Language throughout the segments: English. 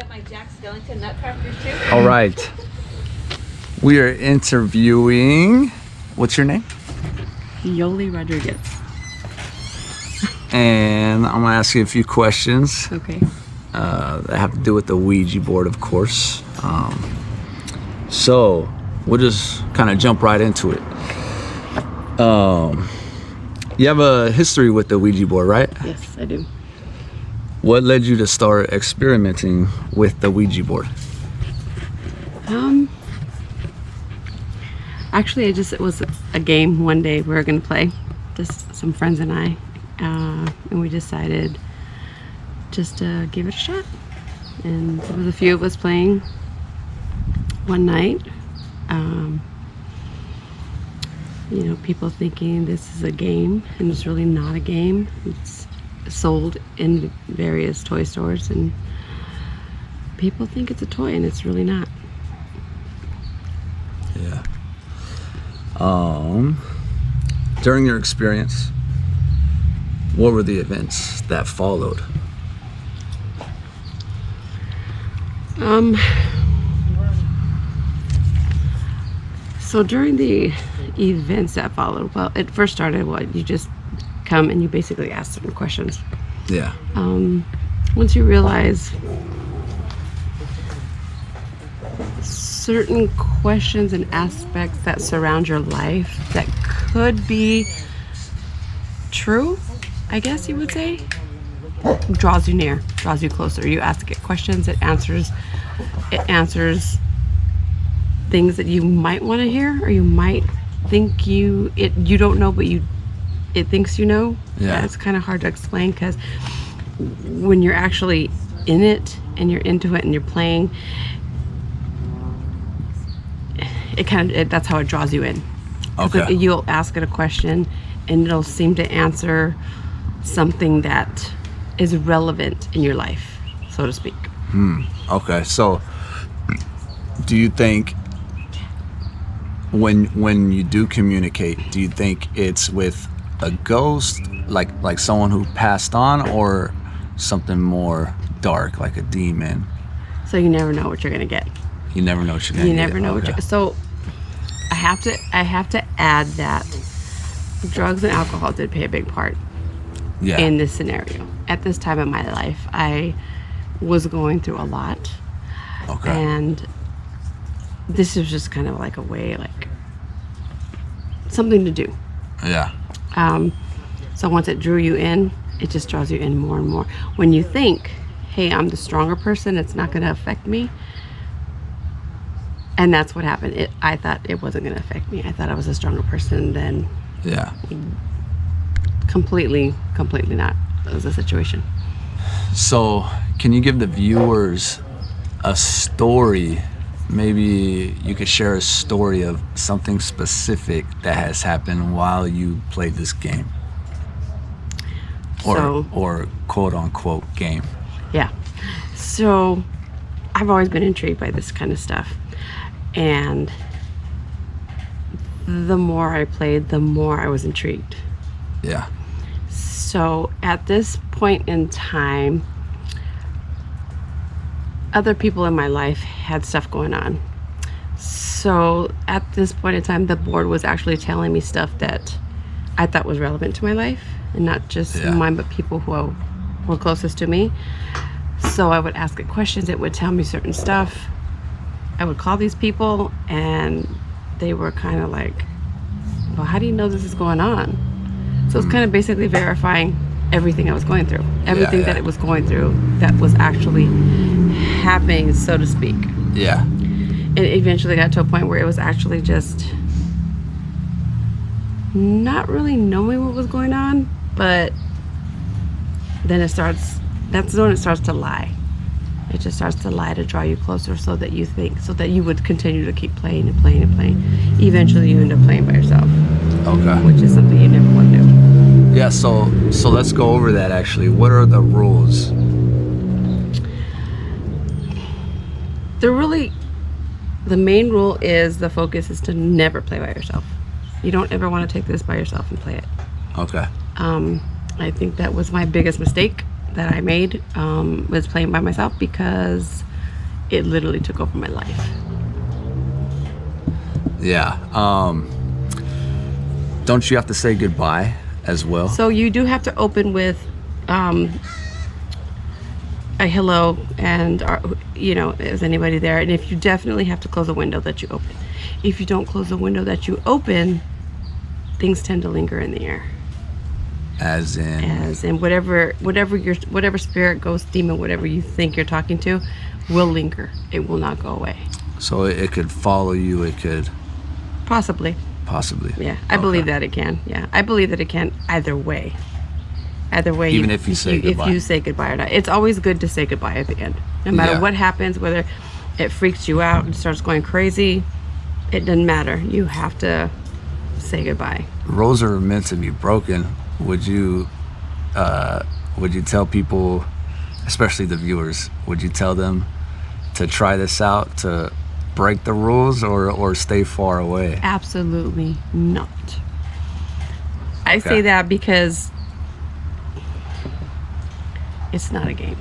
get my Jack Skellington nutcrackers too? All right. We are interviewing, what's your name? Yoli Rodriguez. And I'm gonna ask you a few questions Okay. that have to do with the Ouija board, of course. So we'll just kind of jump right into it. You have a history with the Ouija board, right? Yes, I do. What led you to start experimenting with the Ouija board? Actually, it was a game one day we were gonna play, just some friends and I, and we decided just to give it a shot. And there was a few of us playing one night. You know, people thinking this is a game, and it's really not a game. It's sold in various toy stores, and people think it's a toy, and it's really not. Yeah. During your experience, what were the events that followed? So during the events that followed, well, it first started, you just come and you basically ask certain questions. Yeah. Once you realize certain questions and aspects that surround your life that could be true, I guess you would say, draws you near, draws you closer. You ask it questions, it answers things that you might want to hear, or you might think you don't know, but it thinks you know. Yeah. It's kind of hard to explain, because when you're actually in it and you're into it and you're playing, that's how it draws you in. Okay. You'll ask it a question and it'll seem to answer something that is relevant in your life, so to speak. Okay. So, do you think when you do communicate, do you think it's with a ghost, like someone who passed on, or something more dark, like a demon? So you never know what you're gonna get. You never know what you're gonna You get. never know Okay. so I have to add that drugs and alcohol did play a big part Yeah. in this scenario. At this time in my life, I was going through a lot. Okay. And this is just kind of like a way, like something to do. Yeah. So once it drew you in, it just draws you in more and more. When you think, hey, I'm the stronger person, it's not going to affect me. And that's what happened. I thought it wasn't going to affect me. I thought I was a stronger person than Yeah. completely not. That was the situation. So, can you give the viewers a story? Maybe you could share a story of something specific that has happened while you played this game, or quote unquote game. Yeah. So I've always been intrigued by this kind of stuff. And the more I played, the more I was intrigued. Yeah. So at this point in time, other people in my life had stuff going on. So at this point in time, the board was actually telling me stuff that I thought was relevant to my life, and not just mine, but people who were closest to me. So I would ask it questions. It would tell me certain stuff. I would call these people, and they were kind of like, well, how do you know this is going on? So it's kind of basically verifying everything I was going through, everything that it was going through that was actually happening, so to speak. Yeah. And it eventually got to a point where it was actually just not really knowing what was going on, but then that's when it starts to lie. It just starts to lie to draw you closer, so that you would continue to keep playing and playing and playing. Eventually you end up playing by yourself. Okay. Which is something you never want to do. Yeah, so let's go over that actually. What are the rules? The main rule is, the focus is to never play by yourself. You don't ever want to take this by yourself and play it. Okay. I think that was my biggest mistake that I made, was playing by myself, because it literally took over my life. Yeah. Don't you have to say goodbye as well? So you do have to open with a hello and, is anybody there? And if you definitely have to close the window that you open. If you don't close the window that you open, things tend to linger in the air. As in whatever spirit, ghost, demon, whatever you think you're talking to, will linger. It will not go away. So it could follow you. It could possibly. Yeah, I believe that it can. Yeah, I believe that it can either way. Even if you say goodbye. If you say goodbye or not, it's always good to say goodbye at the end. No matter what happens, whether it freaks you out and starts going crazy, it doesn't matter. You have to say goodbye. Rules are meant to be broken. Would you tell people, especially the viewers, would you tell them to try this out, to break the rules, or stay far away? Absolutely not. I say that because it's not a game.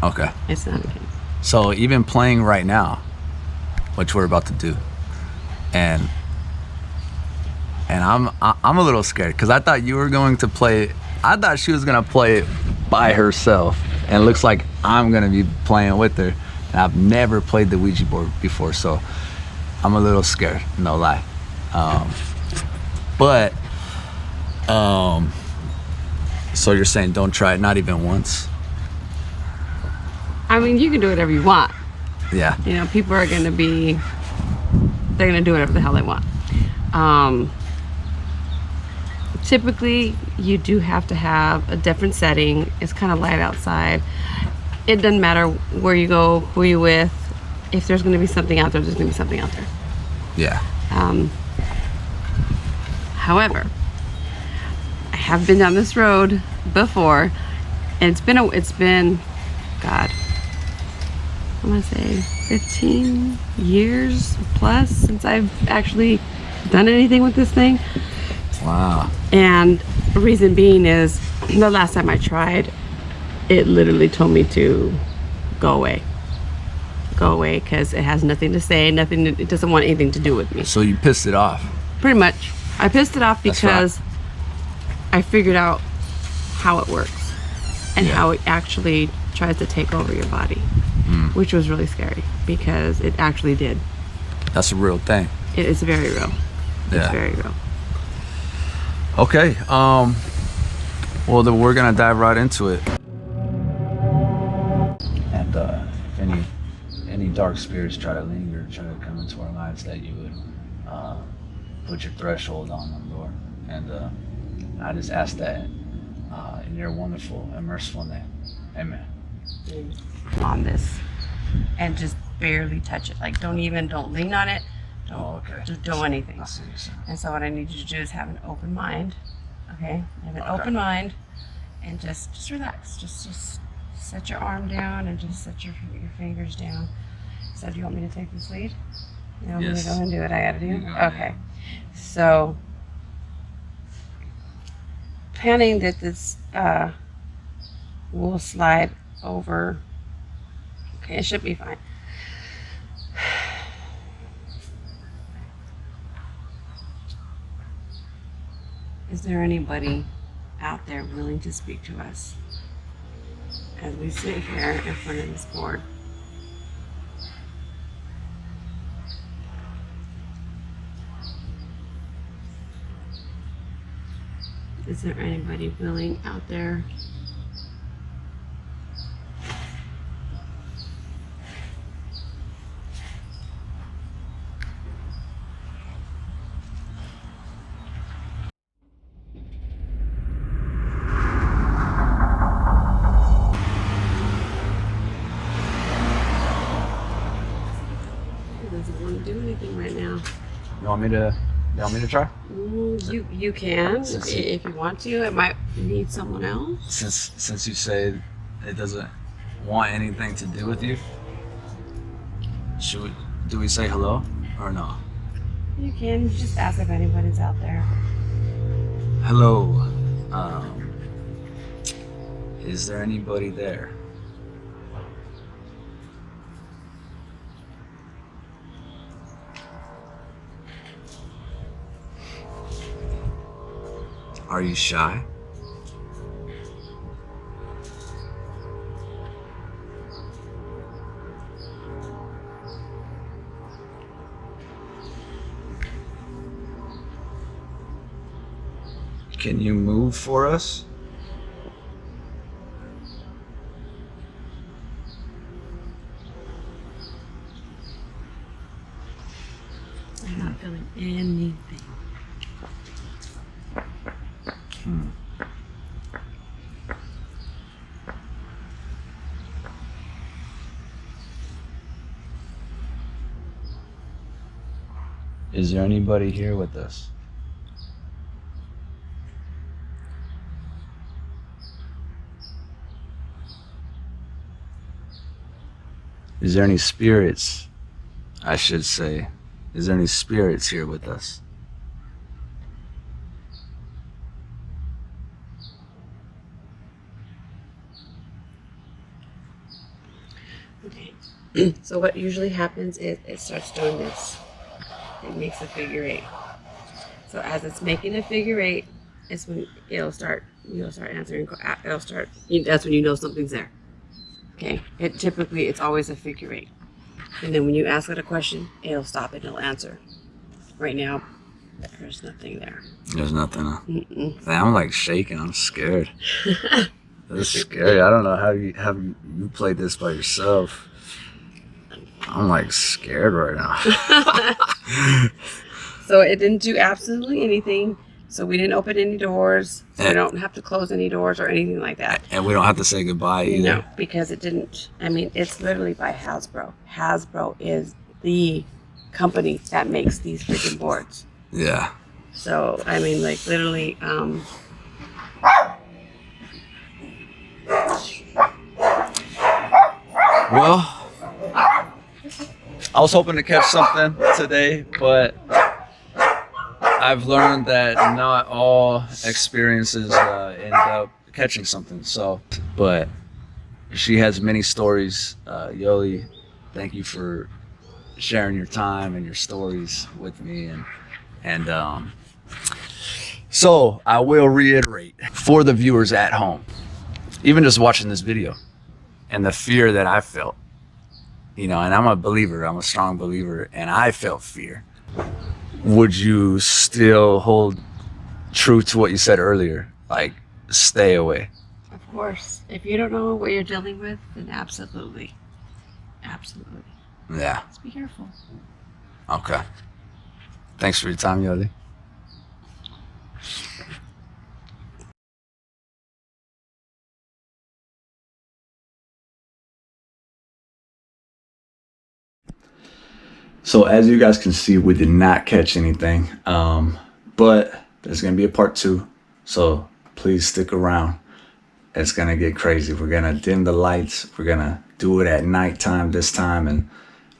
Okay. It's not a game. So even playing right now, which we're about to do, and I'm a little scared because I thought you were going to play. I thought she was gonna play it by herself, and it looks like I'm gonna be playing with her. And I've never played the Ouija board before, so I'm a little scared. No lie. So you're saying don't try it, not even once? I mean, you can do whatever you want. Yeah. People are gonna do whatever the hell they want. Typically, you do have to have a different setting. It's kind of light outside. It doesn't matter where you go, who you're with. If there's going to be something out there, there's going to be something out there. Yeah. However, I have been down this road before, and it's been, God, I'm gonna say 15 years plus since I've actually done anything with this thing. Wow. And the reason being is the last time I tried, it literally told me to go away because it has nothing to say, it doesn't want anything to do with me. So you pissed it off? Pretty much. I pissed it off because I figured out how it works and how it actually tries to take over your body, which was really scary because it actually did. That's a real thing. It is very real. Yeah. It's very real. Okay. Well, then we're gonna dive right into it. And if any dark spirits try to linger, try to come into our lives, that you would put your threshold on them, Lord. And I just ask that in your wonderful and merciful name. Amen. On this, and just barely touch it. Like don't lean on it. Don't do anything. I see what you're saying. And so what I need you to do is have an open mind. Okay? Have an open mind and just relax. Just set your arm down and just set your fingers down. So do you want me to take this lead? You want me to go and do what I gotta do? Okay. So planning that this will slide over. Okay, it should be fine. Is there anybody out there willing to speak to us as we sit here in front of this board? Is there anybody willing out there? Doesn't want to do anything right now. You want me to try? You can if you want to. It might need someone else. Since you say it doesn't want anything to do with you, do we say hello or no? You can just ask if anybody's out there. Hello. Is there anybody there? Are you shy? Can you move for us? I'm not feeling anything. Is there anybody here with us? Is there any spirits, I should say? Is there any spirits here with us? Okay. So what usually happens is it starts doing this. It makes a figure 8. So as it's making a figure 8, it's when you'll start answering. That's when you know something's there. Okay. It's always a figure 8. And then when you ask it a question, it'll stop and it'll answer. Right now, there's nothing there. There's nothing. Man, I'm like shaking. I'm scared. This is scary. I don't know how you played this by yourself. I'm like scared right now. So it didn't do absolutely anything. So we didn't open any doors. So we don't have to close any doors or anything like that. And we don't have to say goodbye either. No, because it didn't. I mean, it's literally by Hasbro. Hasbro is the company that makes these freaking boards. Yeah. So, I mean, like literally, Well, I was hoping to catch something today, but I've learned that not all experiences end up catching something. So, but she has many stories. Yoli, thank you for sharing your time and your stories with me. And so I will reiterate for the viewers at home, even just watching this video and the fear that I felt, and I'm a believer, I'm a strong believer, and I felt fear. Would you still hold true to what you said earlier? Like, stay away. of course, if you don't know what you're dealing with, then absolutely. Absolutely. Yeah. Just be careful. Okay. Thanks for your time, Yoli. So as you guys can see, we did not catch anything, but there's gonna be a part 2, so please stick around. It's gonna get crazy. We're gonna dim the lights, we're gonna do it at nighttime this time, and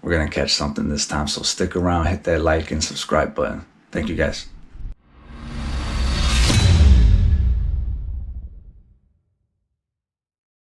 we're gonna catch something this time. So stick around, hit that like and subscribe button. Thank you guys.